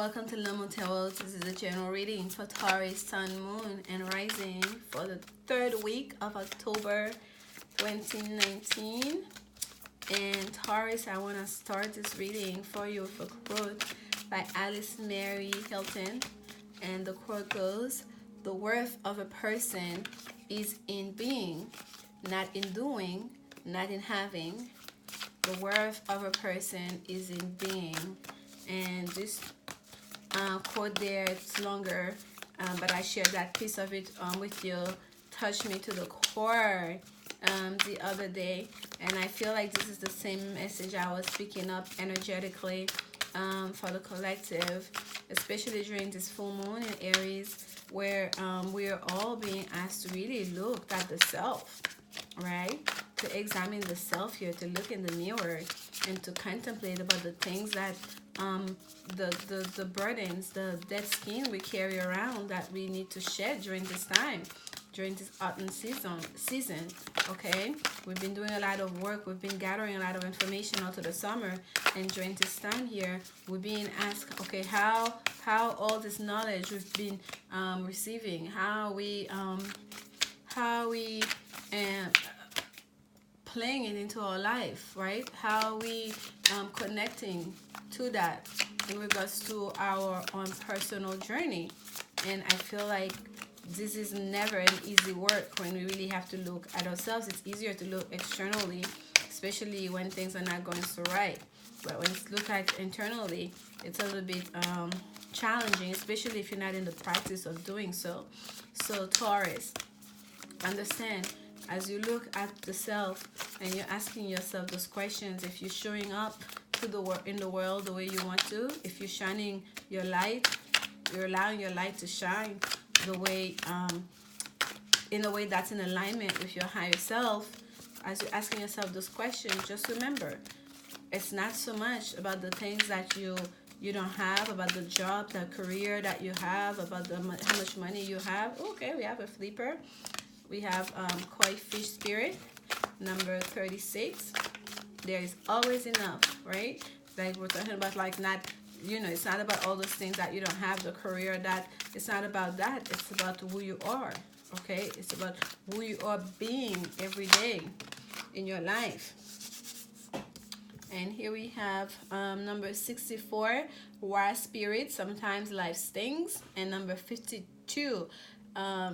Welcome to lanmoutarot. This is a general reading for Taurus, Sun, Moon, and Rising for the third week of October 2019. And Taurus, I want to start this reading for you with a quote by Alice Mary Hilton. And the quote goes, "The worth of a person is in being, not in doing, not in having. The worth of a person is in being." And this quote there, it's longer, but I shared that piece of it with you. Touched me to the core the other day, and I feel like this is the same message I was picking up energetically for the collective, especially during this full moon in Aries, where we are all being asked to really look at the self, right? To examine the self here, to look in the mirror and to contemplate about the things that the burdens, the dead skin we carry around that we need to shed during this time, during this autumn season. Okay, we've been doing a lot of work, we've been gathering a lot of information out of the summer, and during this time here we're being asked, okay, how all this knowledge we've been receiving, how we playing it into our life, right? How we connecting to that in regards to our own personal journey. And I feel like this is never an easy work when we really have to look at ourselves. It's easier to look externally, especially when things are not going so right. But when it's looked at internally, it's a little bit challenging, especially if you're not in the practice of doing so. So Taurus, understand, as you look at the self and you're asking yourself those questions, if you're showing up to the in the world the way you want to, if you're shining your light, you're allowing your light to shine the way in a way that's in alignment with your higher self. As you're asking yourself those questions, just remember, it's not so much about the things that you don't have, about the job, the career that you have, about how much money you have. Okay, we have a flipper. We have koi fish spirit, number 36. There is always enough, right? Like we're talking about, like, not, it's not about all those things that you don't have, the career that, it's not about that. It's about who you are, okay? It's about who you are being every day in your life. And here we have number 64, war spirit, sometimes life stings. And number 52,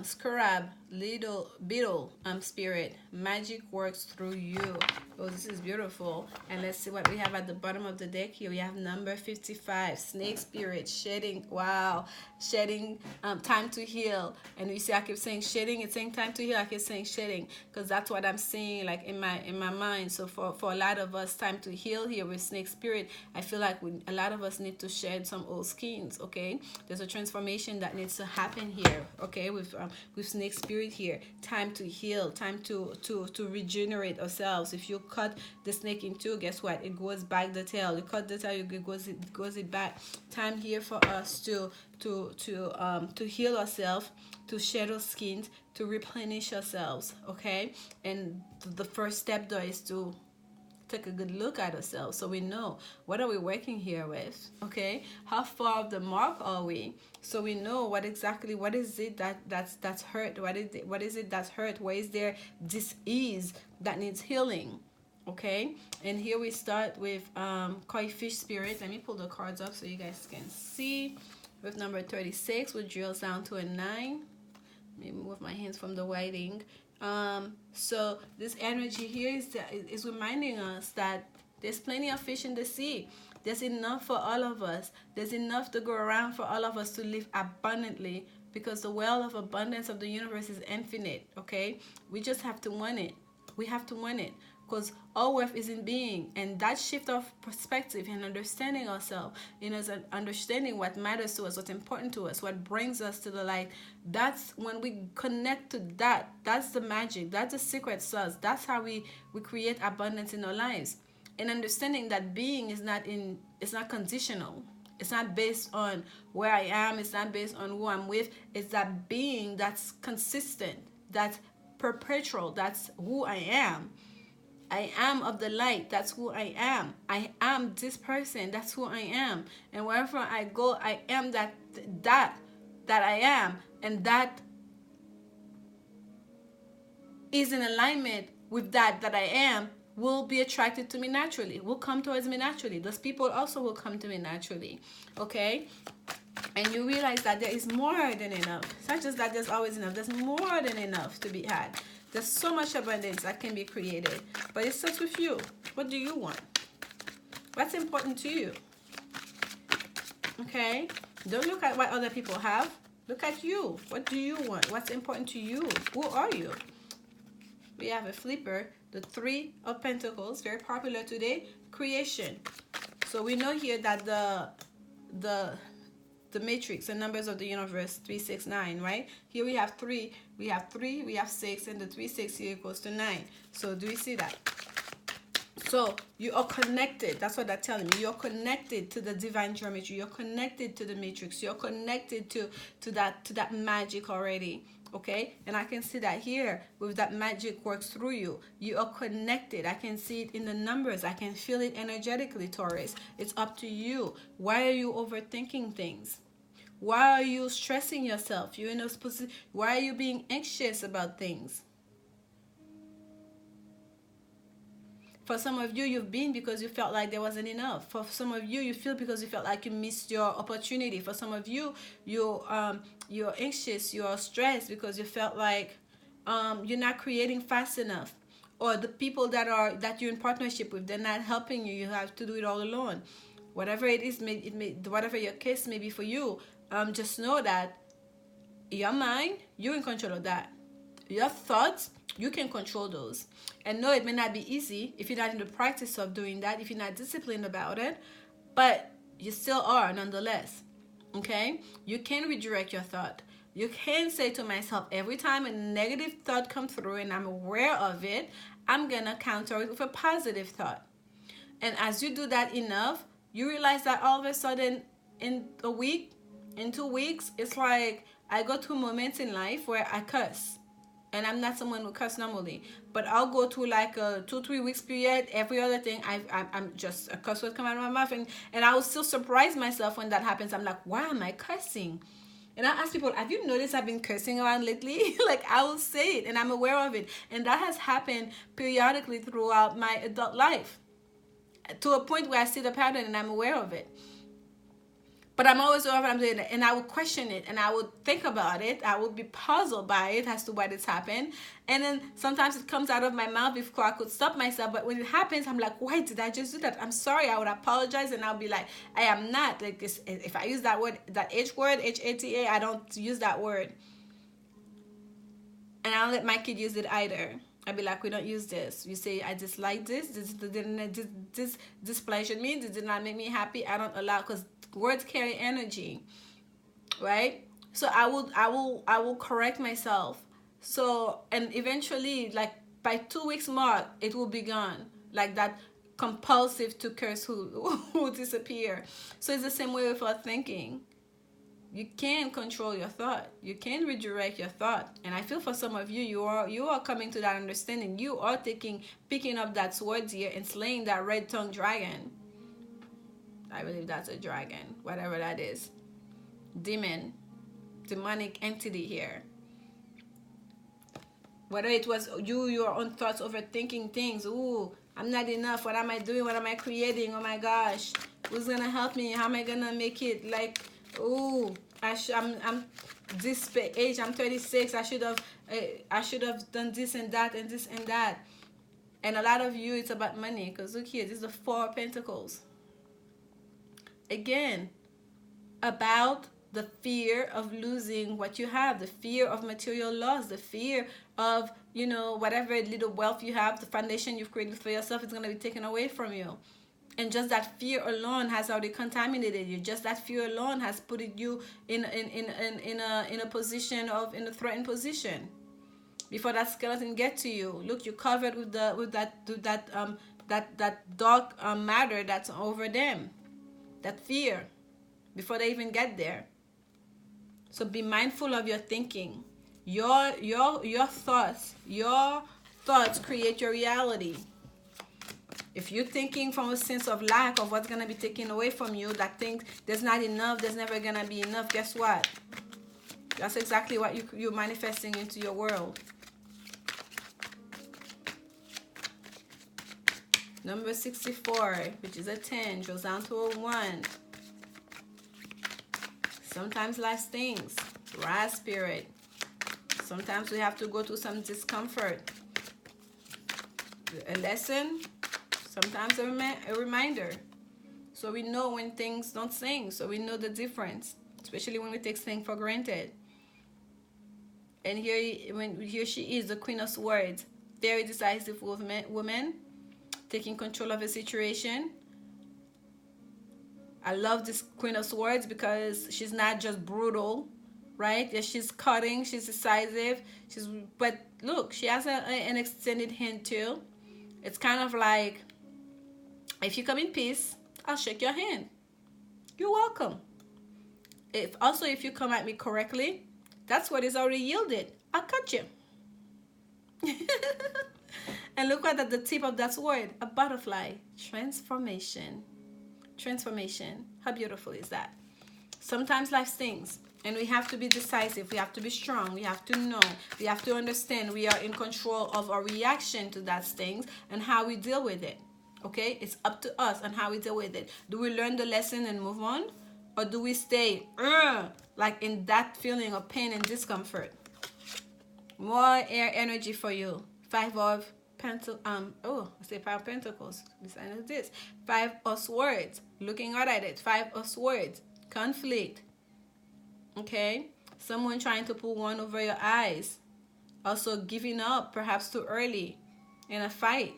scarab, little beetle spirit, magic works through you. Oh, this is beautiful. And let's see what we have at the bottom of the deck here. We have number 55, snake spirit, shedding. Wow, shedding, time to heal. And you see, I keep saying shedding, it's saying time to heal. I keep saying shedding because that's what I'm seeing, like in my mind. So for a lot of us, time to heal here with snake spirit. I feel like a lot of us need to shed some old skins. Okay, there's a transformation that needs to happen here. Okay, with snake spirit here. Time to heal, time to regenerate ourselves. If you cut the snake in two, guess what? It goes back the tail. You cut the tail, it goes it back. Time here for us to heal ourselves, to shed our skins, to replenish ourselves. Okay, and the first step though is to take a good look at ourselves, so we know what are we working here with. Okay, how far off the mark are we, so we know what is it that's hurt, what is it that's hurt, where is there dis-ease that needs healing. Okay, and here we start with koi fish spirit. Let me pull the cards up so you guys can see. With number 36, which drills down to a 9. Let me move my hands from the writing. So this energy here is reminding us that there's plenty of fish in the sea. There's enough for all of us. There's enough to go around for all of us to live abundantly, because the well of abundance of the universe is infinite. Okay, we just have to want it. We have to want it, because our worth is in being. And that shift of perspective and understanding ourselves, understanding what matters to us, what's important to us, what brings us to the light, that's when we connect to that. That's the magic. That's the secret sauce. That's how we create abundance in our lives. And understanding that being is not conditional. It's not based on where I am. It's not based on who I'm with. It's that being that's consistent, that's perpetual. That's who I am. I am of the light. That's who I am. I am this person. That's who I am. And wherever I go, I am that I am. And that is in alignment with that I am, will be attracted to me naturally, will come towards me naturally. Those people also will come to me naturally. Okay? And you realize that there is more than enough. It's not just that there's always enough. There's more than enough to be had. There's so much abundance that can be created. But it starts with you. What do you want? What's important to you? Okay? Don't look at what other people have. Look at you. What do you want? What's important to you? Who are you? We have a flipper, the 3 of Pentacles, very popular today, creation. So we know here that the matrix, the numbers of the universe, 3, 6, 9, right? Here we have 3, we have 6, and the 3, 6 here equals to 9. So do we see that? So you are connected. That's what that's telling me. You're connected to the divine geometry. You're connected to the matrix. You're connected to that magic already. Okay, and I can see that here with that magic works through you. You are connected. I can see it in the numbers. I can feel it energetically, Taurus. It's up to you. Why are you overthinking things? Why are you stressing yourself? You're in a position. Why are you being anxious about things? For some of you, you've been because you felt like there wasn't enough. For some of you, you feel because you felt like you missed your opportunity. For some of you, you're anxious, you're stressed because you felt like you're not creating fast enough. Or the people that you're in partnership with, they're not helping you. You have to do it all alone. Whatever it is, whatever your case may be for you, just know that your mind, you're in control of that. Your thoughts, you can control those. And no, it may not be easy if you're not in the practice of doing that, if you're not disciplined about it, but you still are nonetheless. Okay? You can redirect your thought. You can say to myself, every time a negative thought comes through and I'm aware of it, I'm going to counter it with a positive thought. And as you do that enough, you realize that all of a sudden in a week, in 2 weeks, it's like I go through moments in life where I curse. And I'm not someone who curse normally, but I'll go through like a 2-3 weeks period. Every other thing, I'm just a curse word come out of my mouth, and I will still surprise myself when that happens. I'm like, why am I cursing? And I ask people, have you noticed I've been cursing around lately? Like, I will say it, and I'm aware of it, and that has happened periodically throughout my adult life, to a point where I see the pattern and I'm aware of it. But I'm always aware of what I'm doing, and I would question it, and I would think about it. I would be puzzled by it as to why it's happened. And then sometimes it comes out of my mouth before I could stop myself. But when it happens, I'm like, why did I just do that? I'm sorry. I would apologize, and I'll be like, I am not. Like this, if I use that word, that H word, H-A-T-A, I don't use that word. And I don't let my kid use it either. I'd be like, we don't use this. You say, I dislike this. This displeasured me. This did not make me happy. I don't allow, because words carry energy, right? So I will correct myself. So, and eventually, like by 2 weeks mark, it will be gone. Like that compulsive to curse who disappear. So it's the same way with our thinking. You can control your thought. You can redirect your thought. And I feel for some of you, you are coming to that understanding. You are picking up that sword here and slaying that red-tongued dragon. I believe that's a dragon, whatever that is. Demonic entity here. Whether it was your own thoughts, overthinking things. Ooh, I'm not enough. What am I doing? What am I creating? Oh my gosh. Who's going to help me? How am I going to make it? Like, ooh, I'm this age. I'm 36. I should have done this and that and this and that. And a lot of you, it's about money. Because look here, this is the 4 of Pentacles. Again, about the fear of losing what you have, the fear of material loss, the fear of, whatever little wealth you have, the foundation you've created for yourself is going to be taken away from you. And just that fear alone has already contaminated you. Just that fear alone has put you in a position of, in a threatened position. Before that skeleton get to you, look, you're covered with that dark matter that's over them. That fear, before they even get there. So be mindful of your thinking. Your thoughts create your reality. If you're thinking from a sense of lack of what's going to be taken away from you, that things there's not enough, there's never going to be enough, guess what? That's exactly what you're manifesting into your world. Number 64, which is a 10, goes down to a 1. Sometimes life stings. Rise, spirit. Sometimes we have to go through some discomfort. A lesson, sometimes a reminder. So we know when things don't sing. So we know the difference, especially when we take things for granted. And here she is, the Queen of Swords. Very decisive woman, taking control of a situation. I love this Queen of Swords because she's not just brutal, right? Yeah, she's cutting, she's decisive. But look, she has an extended hand too. It's kind of like, if you come in peace, I'll shake your hand. You're welcome. If you come at me correctly, that's what is already yielded. I'll cut you. And look what at the tip of that sword, a butterfly. Transformation. Transformation. How beautiful is that? Sometimes life stings, and we have to be decisive. We have to be strong. We have to know. We have to understand we are in control of our reaction to that stings and how we deal with it. Okay? It's up to us on how we deal with it. Do we learn the lesson and move on? Or do we stay like in that feeling of pain and discomfort? More air energy for you. 5 of Pentacles. Beside this. 5 of Swords. Looking out at it. 5 of Swords. Conflict. Okay? Someone trying to pull one over your eyes. Also giving up perhaps too early in a fight.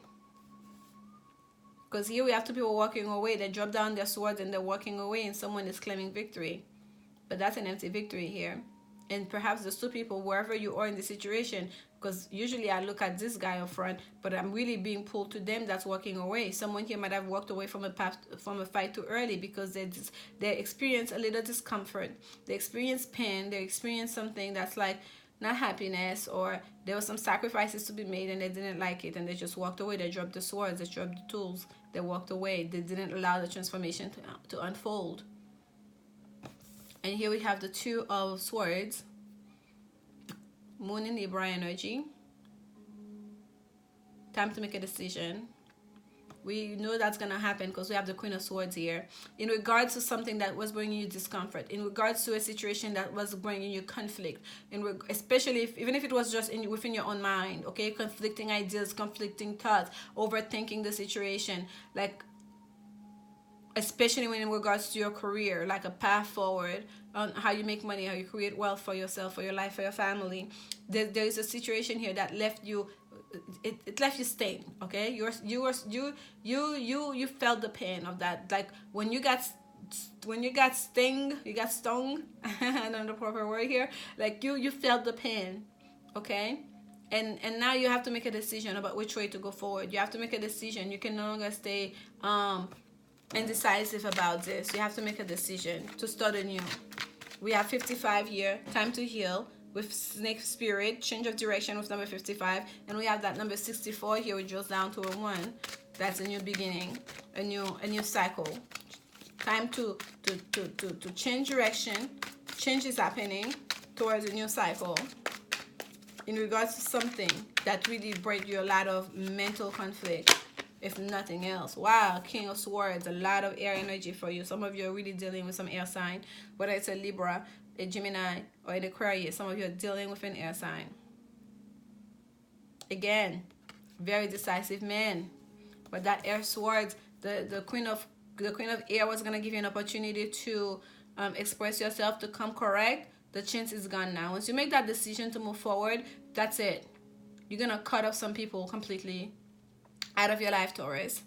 Because here we have two people walking away. They drop down their swords and they're walking away, and someone is claiming victory. But that's an empty victory here. And perhaps there's 2 people wherever you are in the situation, because usually I look at this guy up front, but I'm really being pulled to them that's walking away. Someone here might have walked away from a fight too early because they experience a little discomfort. They experience pain. They experience something that's like not happiness, or there were some sacrifices to be made and they didn't like it and they just walked away. They dropped the swords. They dropped the tools. They walked away. They didn't allow the transformation to unfold. And here we have the 2 of Swords. Moon in Libra energy. Time to make a decision. We know that's going to happen because we have the Queen of Swords here. In regards to something that was bringing you discomfort. In regards to a situation that was bringing you conflict. Especially even if it was just within your own mind. Okay? Conflicting ideas, conflicting thoughts. Overthinking the situation. Like, especially when in regards to your career, like a path forward on how you make money, how you create wealth for yourself, for your life, for your family. There is a situation here that left you, it left you stained. Okay, you felt the pain of that. Like when you got stung. I don't know the proper word here. Like you felt the pain. Okay. And now you have to make a decision about which way to go forward. You have to make a decision. You can no longer stay indecisive about this. You have to make a decision to start anew. We have 55 here, time to heal with Snake Spirit, change of direction with number 55, and we have that number 64 here, which goes down to a 1. That's a new beginning, a new cycle. Time to change direction. Change is happening towards a new cycle. In regards to something that really brought you a lot of mental conflict. If nothing else. Wow, King of Swords, a lot of air energy for you. Some of you are really dealing with some air sign, whether it's a Libra, a Gemini, or an Aquarius. Some of you are dealing with an air sign. Again, very decisive man. But that air swords, the Queen of Air was gonna give you an opportunity to express yourself, to come correct. The chance is gone now. Once you make that decision to move forward, that's it. You're gonna cut off some people completely out of your life, Taurus.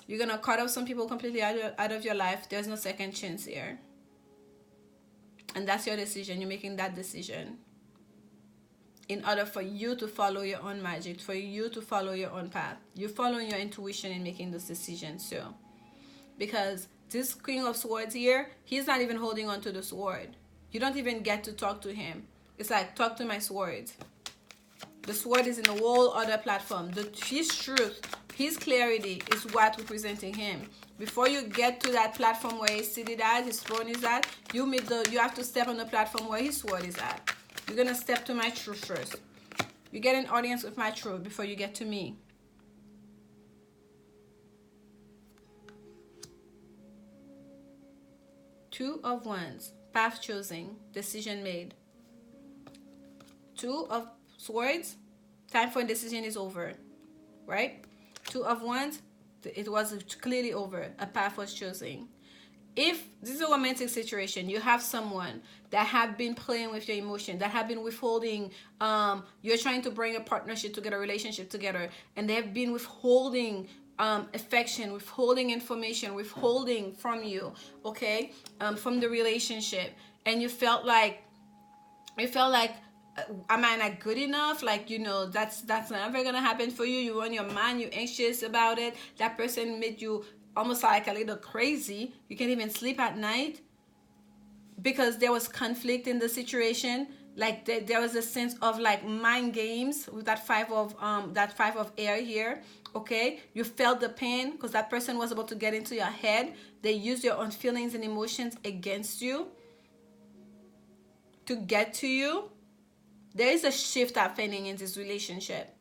You're gonna cut off some people completely out of your life. There's no second chance here. And that's your decision. You're making that decision in order for you to follow your own magic, for you to follow your own path. You're following your intuition in making those decisions too. Because this King of Swords here, he's not even holding on to the sword. You don't even get to talk to him. It's like, talk to my swords. The sword is in a whole other platform. His truth, his clarity is what representing him. Before you get to that platform where he's seated at, his throne is at, you have to step on the platform where his sword is at. You're gonna step to my truth first. You get an audience with my truth before you get to me. Two of Wands, path chosen, decision made. Two of Swords, time for a decision is over, right? Two of Wands, it was clearly over. A path was chosen. If this is a romantic situation, you have someone that have been playing with your emotion, that have been withholding, you're trying to bring a partnership together, a relationship together, and they have been withholding affection, withholding information, withholding from you, okay, from the relationship, and you felt like, am I not good enough? Like, you know, that's never gonna happen for you. You're on your mind, you're anxious about it. That person made you almost like a little crazy. You can't even sleep at night because there was conflict in the situation. Like there was a sense of like mind games with that five of air here. Okay, you felt the pain because that person was about to get into your head. They used your own feelings and emotions against you to get to you. There is a shift happening in this relationship.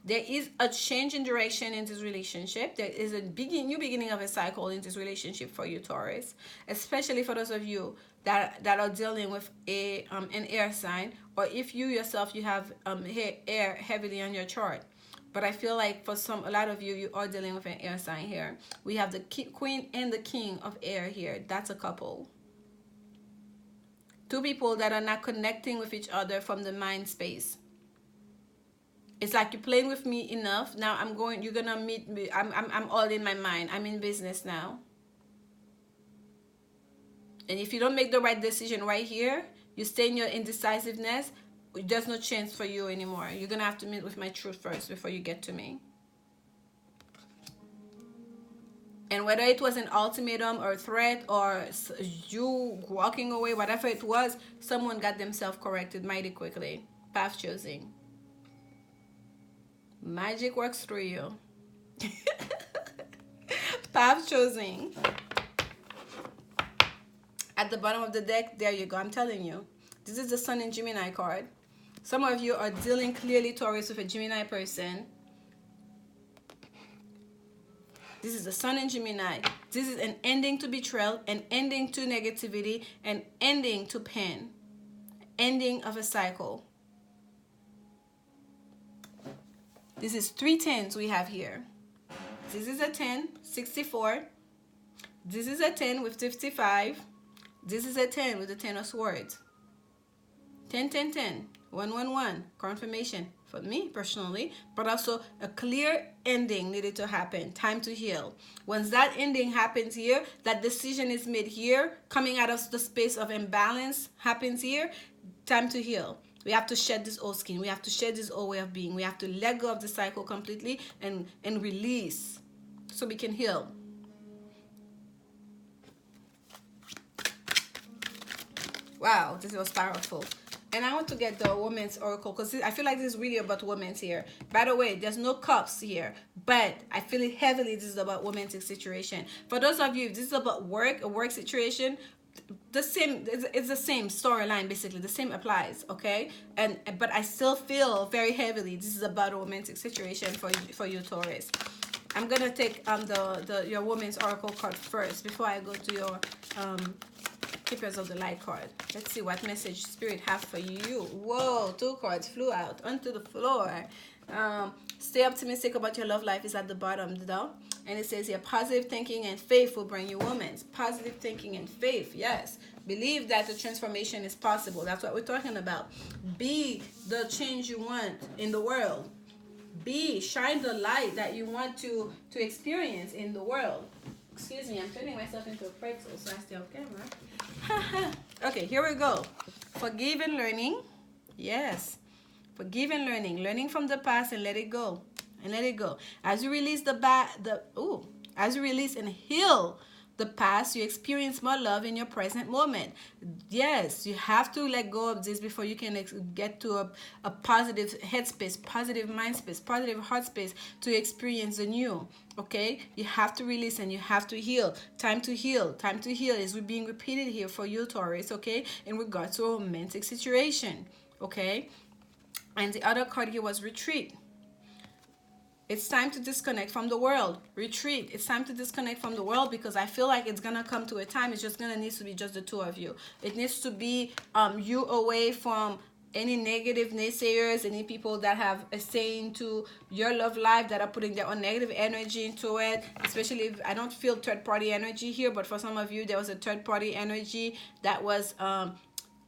There is a change in direction in this relationship. There is a new beginning of a cycle in this relationship for you, Taurus. Especially for those of you that are dealing with an air sign, or if you yourself, you have air heavily on your chart. But I feel like for a lot of you, you are dealing with an air sign here. We have the Queen and the King of Air here. That's a couple. Two people that are not connecting with each other from the mind space. It's like you're playing with me enough. Now you're gonna meet me. I'm all in my mind. I'm in business now. And if you don't make the right decision right here, you stay in your indecisiveness, there's no chance for you anymore. You're gonna have to meet with my truth first before you get to me. And whether it was an ultimatum or a threat or you walking away, whatever it was, someone got themselves corrected mighty quickly. Path choosing. Magic works through you. Path choosing. At the bottom of the deck, there you go. I'm telling you. This is the Sun and Gemini card. Some of you are dealing clearly, Taurus, with a Gemini person. This is the Sun in Gemini. This is an ending to betrayal, an ending to negativity, an ending to pain, ending of a cycle. This is 3 10s we have here. This is a 10, 64. This is a 10 with 55. This is a 10 with the 10 of Swords. 10, 10, 10. 1, 1, 1. Confirmation for me personally, but also a clear ending needed to happen. Time to heal. Once that ending happens here, that decision is made here, coming out of the space of imbalance happens here, time to heal. We have to shed this old skin. We have to shed this old way of being. We have to let go of the cycle completely and release so we can heal. Wow, this was powerful. And I want to get the Woman's Oracle because I feel like this is really about women's here. By the way, there's no cups here, but I feel it heavily this is about romantic situation. For those of you, if this is about work, a work situation, the same, it's the same storyline basically. The same applies, okay? But I still feel very heavily this is about a romantic situation for you, Taurus. I'm gonna take your Woman's Oracle card first before I go to your Keepers of the Light card. Let's see what message Spirit have for you. Whoa, 2 cards flew out onto the floor. Stay optimistic about your love life is at the bottom though. And it says here, positive thinking and faith will bring you women. Positive thinking and faith, yes. Believe that the transformation is possible. That's what we're talking about. Be the change you want in the world. Shine the light that you want to experience in the world. Excuse me, I'm turning myself into a pretzel so I stay off camera. Okay, here we go. Forgive and learning. Yes. Forgive and learning. Learning from the past and let it go. And let it go. As you release as you release and heal the past, you experience more love in your present moment. Yes, you have to let go of this before you can get to a positive headspace, positive mind space, positive heart space to experience the new. Okay, you have to release and you have to heal. Time to heal. Time to heal is being repeated here for you, Taurus. Okay, in regards to a romantic situation. Okay, and the other card here was retreat. It's time to disconnect from the world. Retreat. It's time to disconnect from the world, because I feel like it's gonna come to a time it's just gonna need to be just the two of you. It needs to be you away from any negative naysayers, any people that have a say into your love life, that are putting their own negative energy into it. Especially if I don't feel third party energy here, but for some of you there was a third party energy that was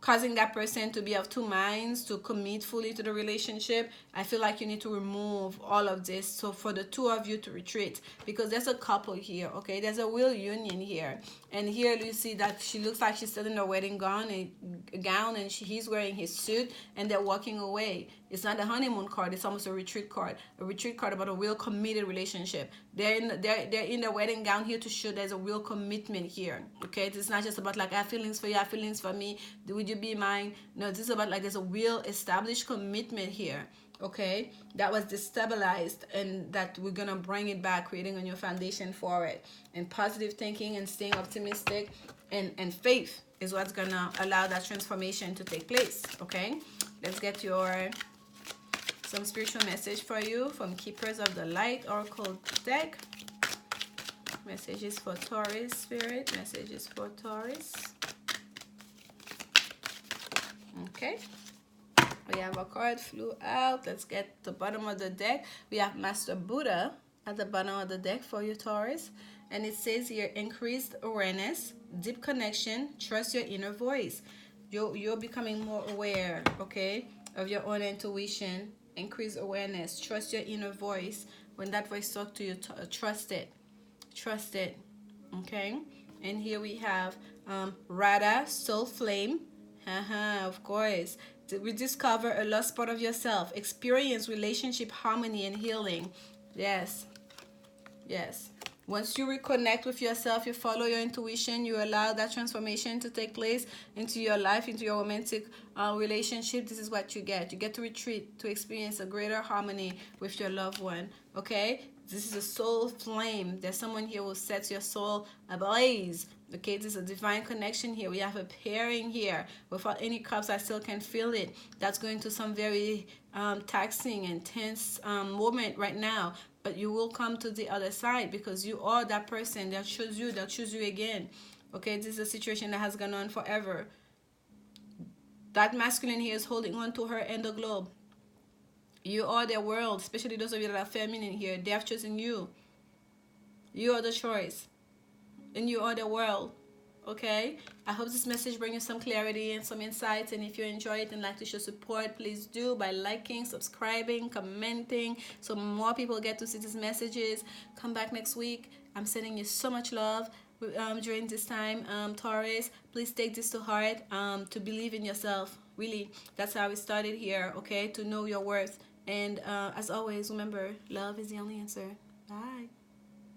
causing that person to be of two minds, to commit fully to the relationship. I feel like you need to remove all of this, so for the two of you to retreat, because there's a couple here. Okay, there's a real union here, and here you see that she looks like she's still in her wedding gown, and he's wearing his suit, and they're walking away. It's not a honeymoon card, it's almost a retreat card about a real committed relationship. They're in the wedding gown here to show there's a real commitment here. Okay, it's not just about like I have feelings for you, I have feelings for me, would you be mine? No, this is about like there's a real established commitment here. Okay, that was destabilized, and that we're gonna bring it back, creating a new foundation for it. And positive thinking and staying optimistic and faith is what's gonna allow that transformation to take place. Okay, let's get some spiritual message for you from Keepers of the Light Oracle deck. Messages for Taurus, Spirit. Messages for Taurus. Okay. We have a card flew out. Let's get the bottom of the deck. We have Master Buddha at the bottom of the deck for you, Taurus. And it says here, increased awareness, deep connection, trust your inner voice. You're becoming more aware, okay, of your own intuition. Increase awareness, trust your inner voice. When that voice talks to you, trust it. Trust it, okay? And here we have Radha, Soul Flame. Of course. Rediscover a lost part of yourself. Experience relationship harmony and healing. Yes. Yes. Once you reconnect with yourself, you follow your intuition, you allow that transformation to take place into your life, into your romantic relationship, this is what you get. You get to retreat, to experience a greater harmony with your loved one, okay? This is a soul flame. There's someone here who sets your soul ablaze. Okay, this is a divine connection here. We have a pairing here. Without any cups, I still can feel it. That's going to some very taxing, intense moment right now. But you will come to the other side, because you are that person that chose you, they'll choose you again. Okay, this is a situation that has gone on forever. That masculine here is holding on to her and the globe. You are their world, especially those of you that are feminine here. They have chosen you. You are the choice. And you are the world. Okay? I hope this message brings you some clarity and some insights. And if you enjoy it and like to show support, please do by liking, subscribing, commenting, so more people get to see these messages. Come back next week. I'm sending you so much love during this time. Taurus, please take this to heart, to believe in yourself. Really, that's how we started here, okay? To know your worth. And as always, remember, love is the only answer. Bye.